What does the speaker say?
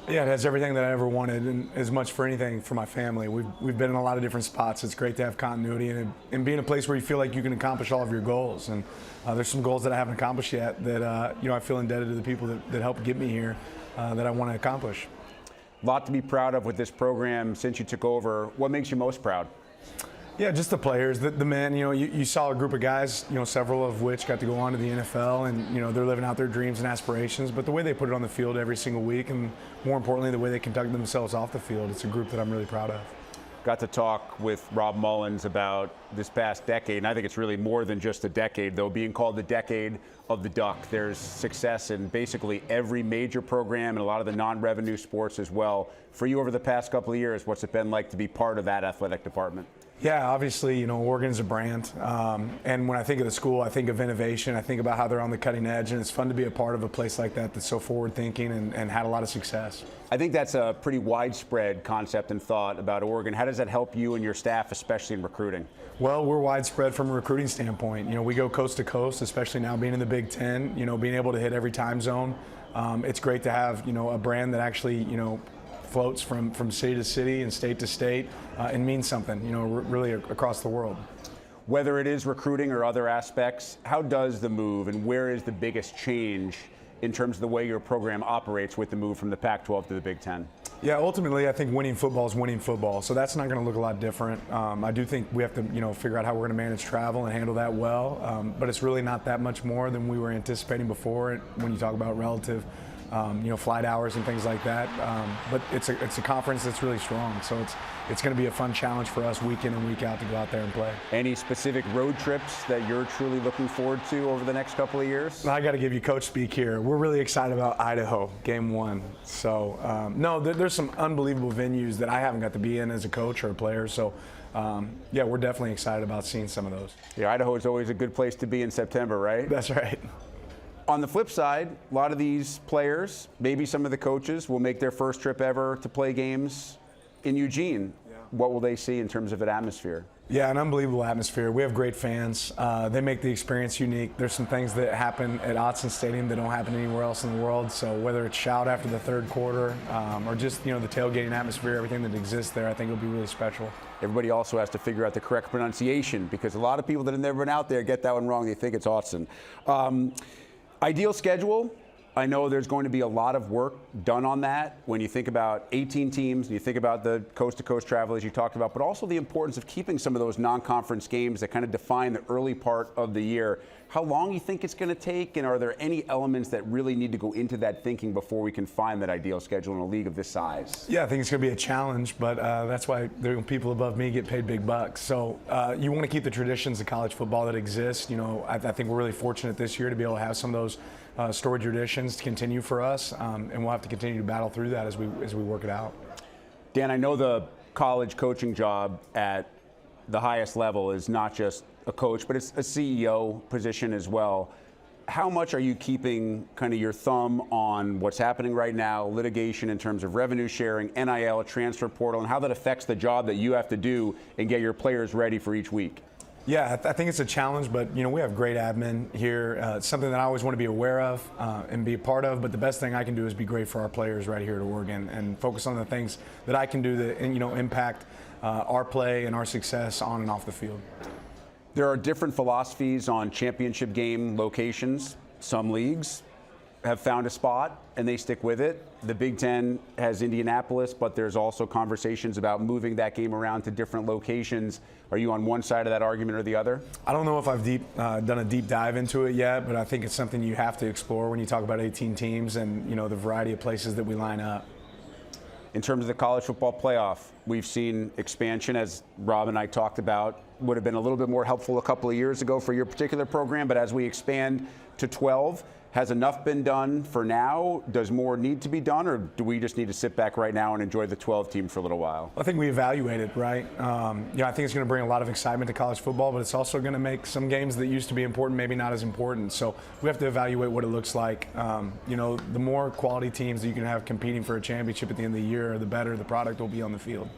Yeah, it has everything that I ever wanted, and as much for anything for my family. We've been in a lot of different spots. It's great to have continuity and be in a place where you feel like you can accomplish all of your goals. And there's some goals that I haven't accomplished yet that I feel indebted to the people that helped get me here that I want to accomplish. A lot to be proud of with this program since you took over. What makes you most proud? Yeah, just the players, the men. You saw a group of guys, several of which got to go on to the NFL, and they're living out their dreams and aspirations. But the way they put it on the field every single week, and more importantly, the way they conduct themselves off the field, it's a group that I'm really proud of. Got to talk with Rob Mullins about this past decade, and I think it's really more than just a decade, though, being called the decade of the Duck. There's success in basically every major program and a lot of the non-revenue sports as well. For you over the past couple of years, what's it been like to be part of that athletic department? Yeah, obviously, Oregon's a brand. And when I think of the school, I think of innovation. I think about how they're on the cutting edge, and it's fun to be a part of a place like that that's so forward-thinking and had a lot of success. I think that's a pretty widespread concept and thought about Oregon. How does that help you and your staff, especially in recruiting? Well, we're widespread from a recruiting standpoint. We go coast to coast, especially now being in the Big Ten, being able to hit every time zone. It's great to have, a brand that actually, floats from city to city and state to state and means something, really across the world. Whether it is recruiting or other aspects, how does the move and where is the biggest change in terms of the way your program operates with the move from the Pac-12 to the Big Ten? Yeah, ultimately, I think winning football is winning football, so that's not going to look a lot different. I do think we have to, figure out how we're going to manage travel and handle that well, but it's really not that much more than we were anticipating before when you talk about relative flight hours and things like that. But it's a conference that's really strong, so it's going to be a fun challenge for us week in and week out to go out there and play. Any specific road trips that you're truly looking forward to over the next couple of years? I got to give you coach speak here. We're really excited about Idaho, game 1. So no, there's some unbelievable venues that I haven't got to be in as a coach or a player. So yeah, we're definitely excited about seeing some of those. Yeah, Idaho is always a good place to be in September, right? That's right. On the flip side, a lot of these players, maybe some of the coaches, will make their first trip ever to play games in Eugene. Yeah. What will they see in terms of an atmosphere? Yeah, an unbelievable atmosphere. We have great fans. They make the experience unique. There's some things that happen at Autzen Stadium that don't happen anywhere else in the world. So whether it's shout after the third quarter or just the tailgating atmosphere, everything that exists there, I think it'll be really special. Everybody also has to figure out the correct pronunciation because a lot of people that have never been out there get that one wrong. They think it's Autzen. Ideal schedule, I know there's going to be a lot of work done on that when you think about 18 teams and you think about the coast-to-coast travel as you talked about, but also the importance of keeping some of those non-conference games that kind of define the early part of the year. How long you think it's going to take, and are there any elements that really need to go into that thinking before we can find that ideal schedule in a league of this size? Yeah, I think it's going to be a challenge, but that's why people above me get paid big bucks. So you want to keep the traditions of college football that exist. I think we're really fortunate this year to be able to have some of those storied traditions to continue for us, and we'll have to continue to battle through that as we work it out. Dan, I know the college coaching job at the highest level is not just a coach, but it's a CEO position as well. How much are you keeping kind of your thumb on what's happening right now, litigation in terms of revenue sharing, NIL, transfer portal, and how that affects the job that you have to do and get your players ready for each week? Yeah, I think it's a challenge, but we have great admin here. It's something that I always want to be aware of and be a part of. But the best thing I can do is be great for our players right here at Oregon and focus on the things that I can do that impact our play and our success on and off the field. There are different philosophies on championship game locations. Some leagues have found a spot and they stick with it. The Big Ten has Indianapolis, but there's also conversations about moving that game around to different locations. Are you on one side of that argument or the other? I don't know if I've done a deep dive into it yet, but I think it's something you have to explore when you talk about 18 teams and the variety of places that we line up. In terms of the college football playoff, we've seen expansion, as Rob and I talked about, would have been a little bit more helpful a couple of years ago for your particular program, but as we expand to 12, has enough been done for now? Does more need to be done, or do we just need to sit back right now and enjoy the 12 team for a little while? I think we evaluated, right? I think it's going to bring a lot of excitement to college football, but it's also going to make some games that used to be important maybe not as important. So we have to evaluate what it looks like. The more quality teams that you can have competing for a championship at the end of the year, the better the product will be on the field.